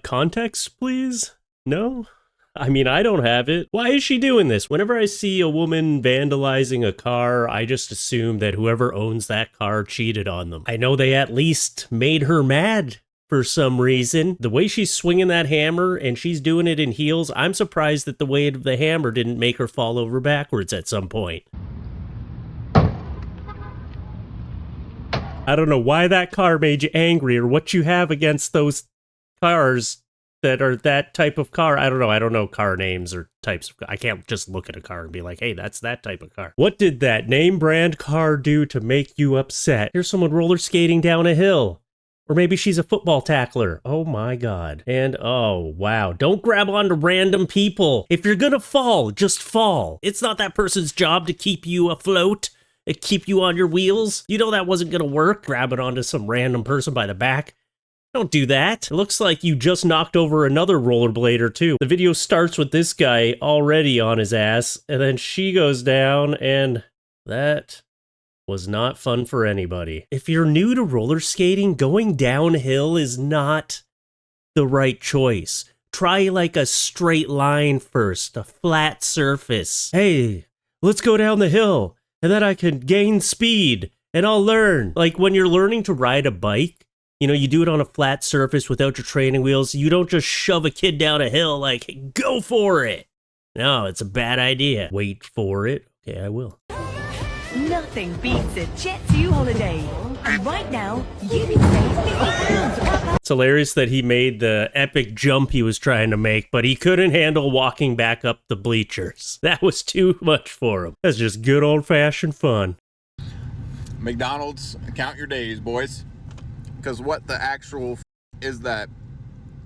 Context, please? No? I mean, I don't have it. Why is she doing this? Whenever I see a woman vandalizing a car, I just assume that whoever owns that car cheated on them. I know they at least made her mad for some reason. The way she's swinging that hammer and she's doing it in heels, I'm surprised that the weight of the hammer didn't make her fall over backwards at some point. I don't know why that car made you angry or what you have against those cars that are that type of car. I don't know car names or types of. I can't just look at a car and be like, hey, that's that type of car. What did that name brand car do to make you upset? Here's someone roller skating down a hill. Or maybe she's a football tackler. Oh my God. And oh wow, don't grab onto random people. If you're gonna fall, just fall. It's not that person's job to keep you afloat, keep you on your wheels. You know that wasn't gonna work. Grab it onto some random person by the back. Don't do that. It looks like you just knocked over another rollerblader too. The video starts with this guy already on his ass, and then she goes down, and that was not fun for anybody. If you're new to roller skating, going downhill is not the right choice. Try like a straight line first, a flat surface. Hey, let's go down the hill, and then I can gain speed, and I'll learn. Like when you're learning to ride a bike, you know, you do it on a flat surface without your training wheels. You don't just shove a kid down a hill like, hey, go for it. No, it's a bad idea. Wait for it. Okay, I will. Nothing beats a Jet2 holiday. And right now, you can save £50. It's hilarious that he made the epic jump he was trying to make, but he couldn't handle walking back up the bleachers. That was too much for him. That's just good old-fashioned fun. McDonald's, count your days, boys. Because what the actual is that?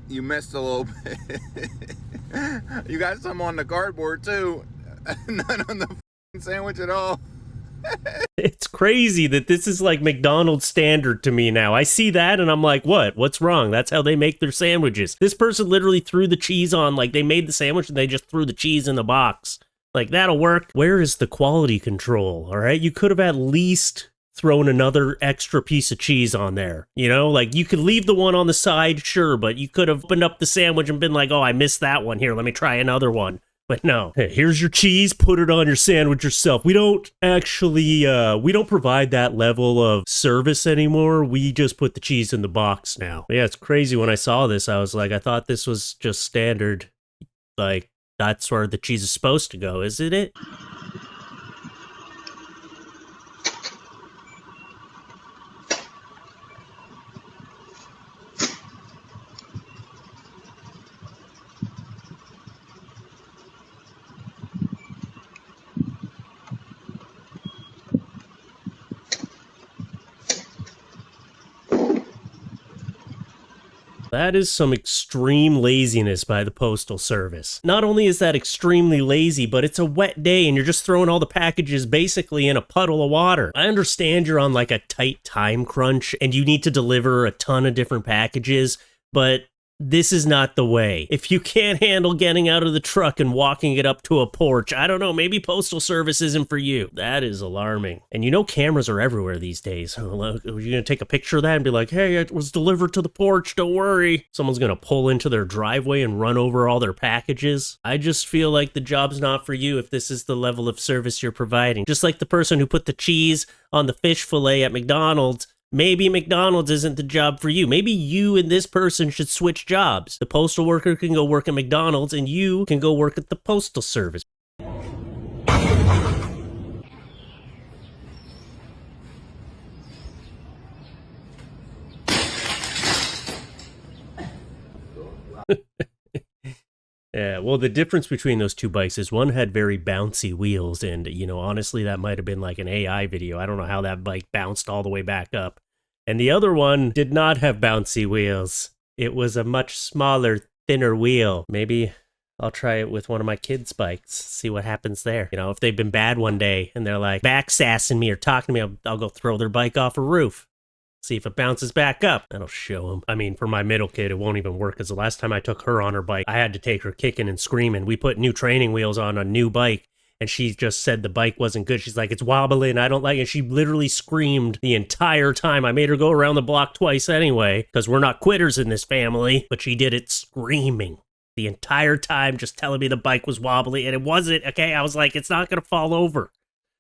You missed a little bit. You got some on the cardboard too. None on the sandwich at all. It's crazy that this is like McDonald's standard to me now. I see that and I'm like, what? What's wrong? That's how they make their sandwiches. This person literally threw the cheese on, like they made the sandwich and they just threw the cheese in the box. Like that'll work. Where is the quality control? All right. You could have at least thrown another extra piece of cheese on there. You know, like you could leave the one on the side, sure, but you could have opened up the sandwich and been like, oh, I missed that one. Here, let me try another one. But no, hey, here's your cheese, put it on your sandwich yourself. We don't actually, we don't provide that level of service anymore. We just put the cheese in the box now. But yeah, it's crazy. When I saw this, I was like, I thought this was just standard. Like, that's where the cheese is supposed to go, isn't it? That is some extreme laziness by the Postal Service. Not only is that extremely lazy, but it's a wet day and you're just throwing all the packages basically in a puddle of water. I understand you're on like a tight time crunch and you need to deliver a ton of different packages, but this is not the way. If you can't handle getting out of the truck and walking it up to a porch, I don't know, maybe Postal Service isn't for you. That is alarming. And you know cameras are everywhere these days. Are you gonna take a picture of that and be like, hey, it was delivered to the porch, don't worry. Someone's gonna pull into their driveway and run over all their packages. I just feel like the job's not for you if this is the level of service you're providing. Just like the person who put the cheese on the fish fillet at McDonald's, maybe McDonald's isn't the job for you. Maybe you and this person should switch jobs. The postal worker can go work at McDonald's and you can go work at the Postal Service. Yeah, well, the difference between those two bikes is one had very bouncy wheels, and, you know, honestly, that might have been like an AI video. I don't know how that bike bounced all the way back up. And the other one did not have bouncy wheels. It was a much smaller, thinner wheel. Maybe I'll try it with one of my kids' bikes, see what happens there. You know, if they've been bad one day and they're like backsassing me or talking to me, I'll go throw their bike off a roof. See if it bounces back up. That'll show them. I mean, for my middle kid, it won't even work, because the last time I took her on her bike, I had to take her kicking and screaming. We put new training wheels on a new bike, and she just said the bike wasn't good. She's like, it's wobbling, I don't like it. She literally screamed the entire time. I made her go around the block twice anyway, because we're not quitters in this family, but she did it screaming the entire time, just telling me the bike was wobbly, and it wasn't, okay? I was like, it's not gonna fall over.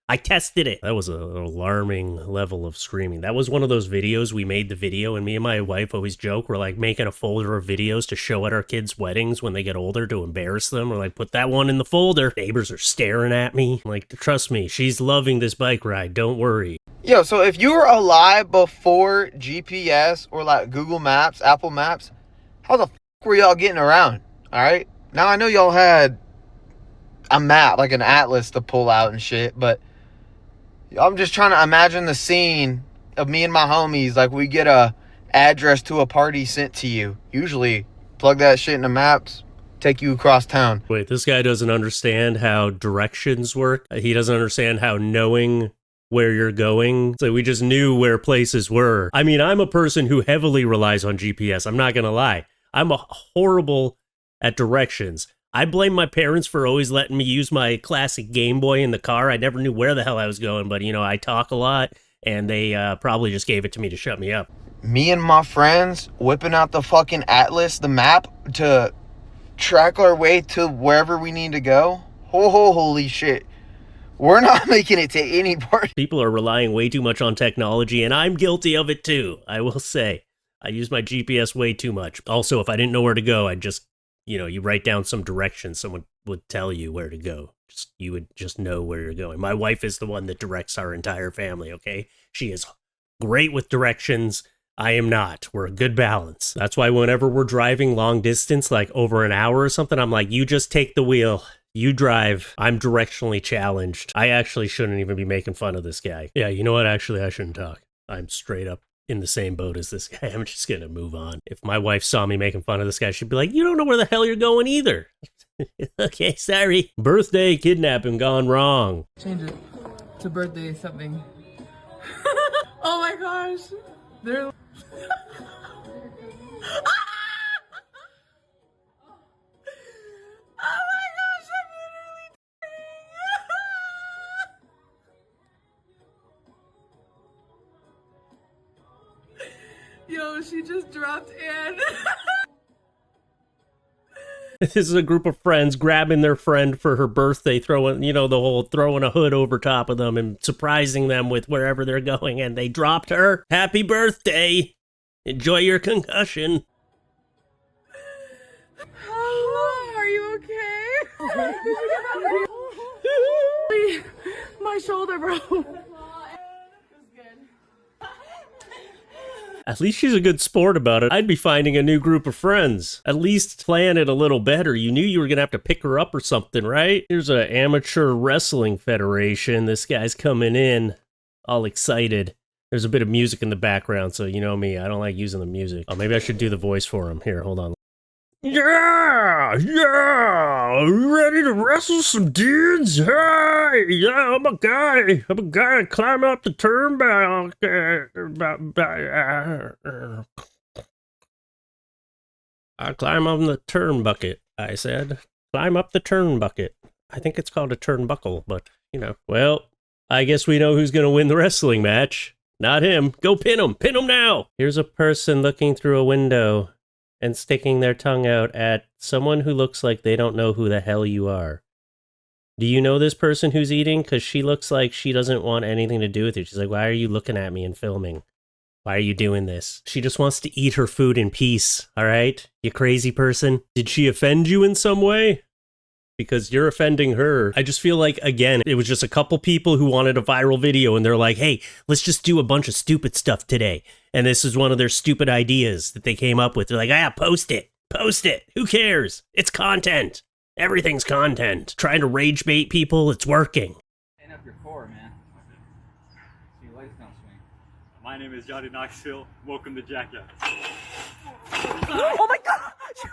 I tested it. That was an alarming level of screaming. That was one of those videos, we made the video, and me and my wife always joke, we're like making a folder of videos to show at our kids' weddings when they get older to embarrass them. We're like, put that one in the folder. Neighbors are staring at me. I'm like, trust me, she's loving this bike ride, don't worry. Yo, so if you were alive before GPS or like Google Maps, Apple Maps, how the f were y'all getting around? All right. Now I know y'all had a map, like an atlas to pull out and shit, but I'm just trying to imagine the scene of me and my homies. Like, we get a address to a party sent to you. Usually plug that shit in the maps, take you across town. Wait, this guy doesn't understand how directions work. He doesn't understand how knowing where you're going. So we just knew where places were. I mean, I'm a person who heavily relies on GPS. I'm not going to lie. I'm horrible at directions. I blame my parents for always letting me use my classic Game Boy in the car. I never knew where the hell I was going, but, you know, I talk a lot, and they probably just gave it to me to shut me up. Me and my friends whipping out the fucking atlas, the map, to track our way to wherever we need to go. Holy shit. We're not making it to any part. People are relying way too much on technology, and I'm guilty of it too, I will say. I use my GPS way too much. Also, if I didn't know where to go, I'd just, you know, you write down some directions, someone would tell you where to go. You would just know where you're going. My wife is the one that directs our entire family, okay? She is great with directions. I am not. We're a good balance. That's why whenever we're driving long distance, like over an hour or something, I'm like, you just take the wheel. You drive. I'm directionally challenged. I actually shouldn't even be making fun of this guy. Yeah, you know what? Actually, I shouldn't talk. I'm straight up in the same boat as this guy. I'm just gonna move on. If my wife saw me making fun of this guy, she'd be like, you don't know where the hell you're going either. Okay, sorry. Birthday kidnapping gone wrong. Change it to birthday something. Oh my gosh. They're oh my gosh, I'm literally Yo, she just dropped in. This is a group of friends grabbing their friend for her birthday, throwing, you know, the whole throwing a hood over top of them and surprising them with wherever they're going, and they dropped her. Happy birthday. Enjoy your concussion. Hello, are you okay? My shoulder, bro. At least she's a good sport about it. I'd be finding a new group of friends. At least plan it a little better. You knew you were going to have to pick her up or something, right? Here's an amateur wrestling federation. This guy's coming in all excited. There's a bit of music in the background, so you know me. I don't like using the music. Oh, maybe I should do the voice for him. Here, hold on. Yeah! Ready to wrestle some dudes? Hey! Yeah, I'm a guy. Climb up the turnbuckle. I climb on the turnbucket, I said. Climb up the turnbucket. I think it's called a turnbuckle, but, you know. Well, I guess we know who's going to win the wrestling match. Not him. Go pin him. Pin him now. Here's a person looking through a window and sticking their tongue out at someone who looks like they don't know who the hell you are. Do you know this person who's eating? Because she looks like she doesn't want anything to do with it. She's like, why are you looking at me and filming? Why are you doing this? She just wants to eat her food in peace, all right? You crazy person. Did she offend you in some way? Because you're offending her. I just feel like, again, it was just a couple people who wanted a viral video and they're like, hey, let's just do a bunch of stupid stuff today. And this is one of their stupid ideas that they came up with. They're like, post it. Post it. Who cares? It's content. Everything's content. Trying to rage bait people, it's working. Stand up your core, man. So your legs don't swing. My name is Johnny Knoxville. Welcome to Jackass. Oh my god, Junior!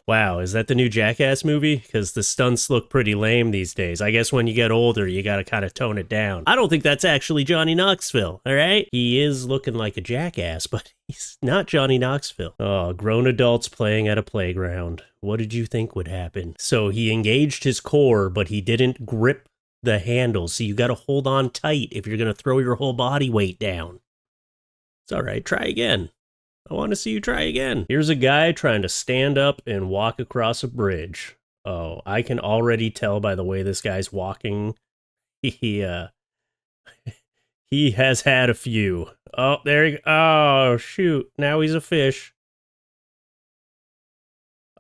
Wow, is that the new Jackass movie? Because the stunts look pretty lame these days. I guess when you get older, you gotta kind of tone it down. I don't think that's actually Johnny Knoxville, all right? He is looking like a jackass, but he's not Johnny Knoxville. Oh, grown adults playing at a playground. What did you think would happen? So he engaged his core, but he didn't grip the handle, so you gotta hold on tight if you're gonna throw your whole body weight down. It's all right, try again. I want to see you try again. Here's a guy trying to stand up and walk across a bridge. Oh, I can already tell by the way this guy's walking. He has had a few. Oh, there he go. Oh, shoot. Now he's a fish.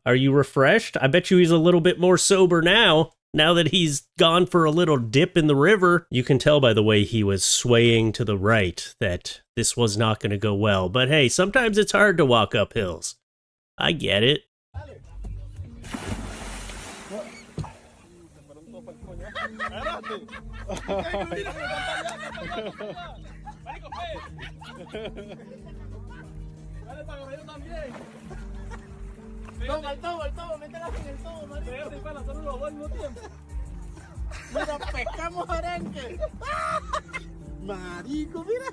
Are you refreshed? I bet you he's a little bit more sober now. Now that he's gone for a little dip in the river. You can tell by the way he was swaying to the right that this was not going to go well. But hey, sometimes it's hard to walk up hills. I get it. No, faltó, mételas en el todo, marico. Sí, para hacerlo los dos al mismo tiempo. Mira, pescamos arenque. Marico, mira.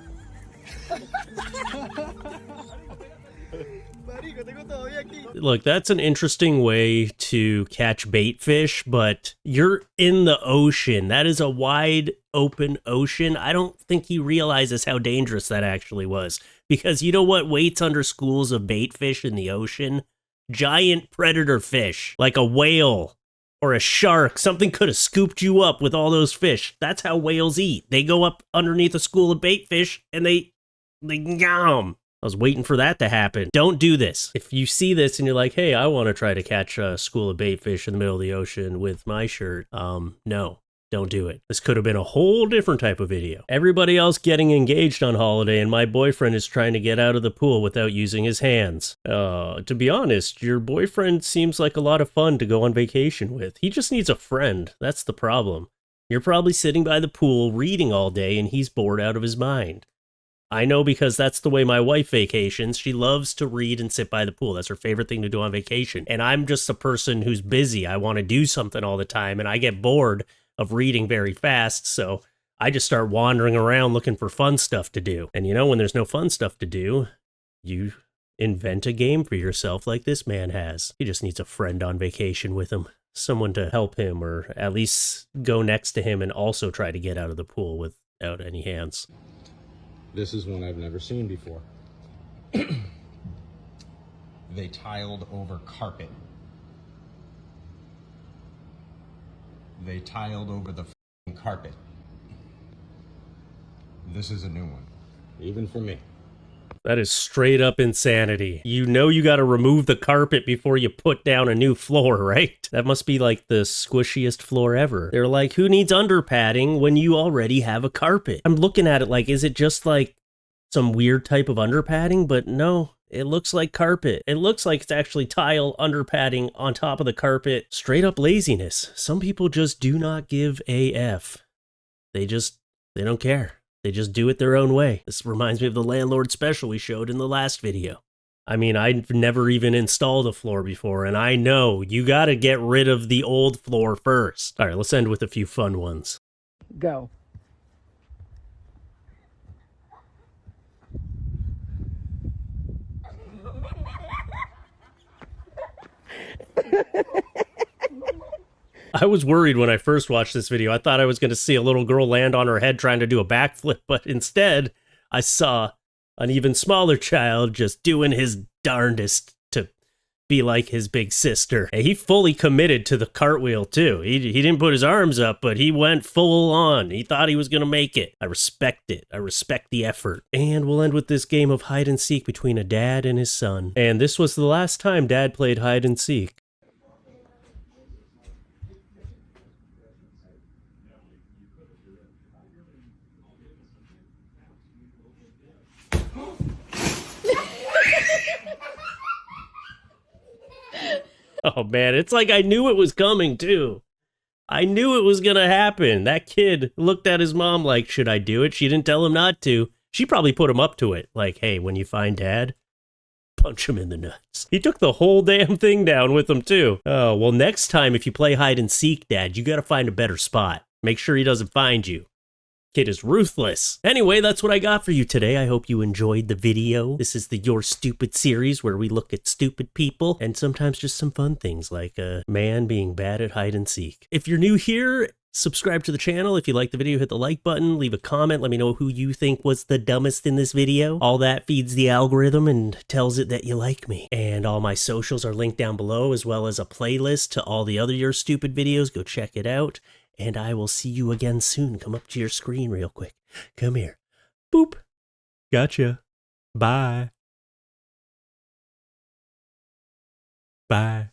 Marico, tengo todavía aquí. Look, that's an interesting way to catch bait fish, but you're in the ocean. That is a wide open ocean. I don't think he realizes how dangerous that actually was. Because you know what waits under schools of bait fish in the ocean? Giant predator fish, like a whale or a shark. Something could have scooped you up with all those fish. That's how whales eat. They go up underneath a school of bait fish and they yum. I was waiting for that to happen. Don't do this. If you see this and you're like, hey, I want to try to catch a school of bait fish in the middle of the ocean with my shirt, no. Don't do it. This could have been a whole different type of video. Everybody else getting engaged on holiday and my boyfriend is trying to get out of the pool without using his hands. To be honest, your boyfriend seems like a lot of fun to go on vacation with. He just needs a friend. That's the problem. You're probably sitting by the pool reading all day and he's bored out of his mind. I know because that's the way my wife vacations. She loves to read and sit by the pool. That's her favorite thing to do on vacation. And I'm just a person who's busy. I want to do something all the time and I get bored of reading very fast, so I just start wandering around looking for fun stuff to do. And you know, when there's no fun stuff to do, you invent a game for yourself like this man has. He just needs a friend on vacation with him. Someone to help him, or at least go next to him and also try to get out of the pool without any hands. This is one I've never seen before. They tiled over carpet. They tiled over the f***ing carpet. This is a new one, even for me. That is straight up insanity. You know you got to remove the carpet before you put down a new floor, right? That must be like the squishiest floor ever. They're like, who needs under padding when you already have a carpet? I'm looking at it like, is it just like some weird type of under padding? But no. It looks like carpet. It looks like it's actually tile under padding on top of the carpet. Straight up laziness. Some people just do not give a F. They don't care. They just do it their own way. This reminds me of the landlord special we showed in the last video. I mean, I've never even installed a floor before, and I know you gotta get rid of the old floor first. All right, let's end with a few fun ones. Go. I was worried when I first watched this video. I thought I was going to see a little girl land on her head trying to do a backflip, but instead I saw an even smaller child just doing his darndest to be like his big sister. And he fully committed to the cartwheel too. He didn't put his arms up, but he went full on. He thought he was going to make it. I respect it. I respect the effort. And we'll end with this game of hide and seek between a dad and his son. And this was the last time Dad played hide and seek. Oh man, it's like I knew it was coming too. I knew it was gonna happen. That kid looked at his mom like, should I do it? She didn't tell him not to. She probably put him up to it. Like, hey, when you find Dad, punch him in the nuts. He took the whole damn thing down with him, too. Oh, well, next time if you play hide and seek, Dad, you gotta find a better spot. Make sure he doesn't find you. Kid is ruthless. Anyway, that's what I got for you today. I hope you enjoyed the video. This is the You're Stupid series where we look at stupid people and sometimes just some fun things like a man being bad at hide and seek. If you're new here, subscribe to the channel. If you like the video, hit the like button, leave a comment, let me know who you think was the dumbest in this video. All that feeds the algorithm and tells it that you like me. And all my socials are linked down below, as well as a playlist to all the other Your Stupid videos. Go check it out. And I will see you again soon. Come up to your screen real quick. Come here. Boop. Gotcha. Bye. Bye.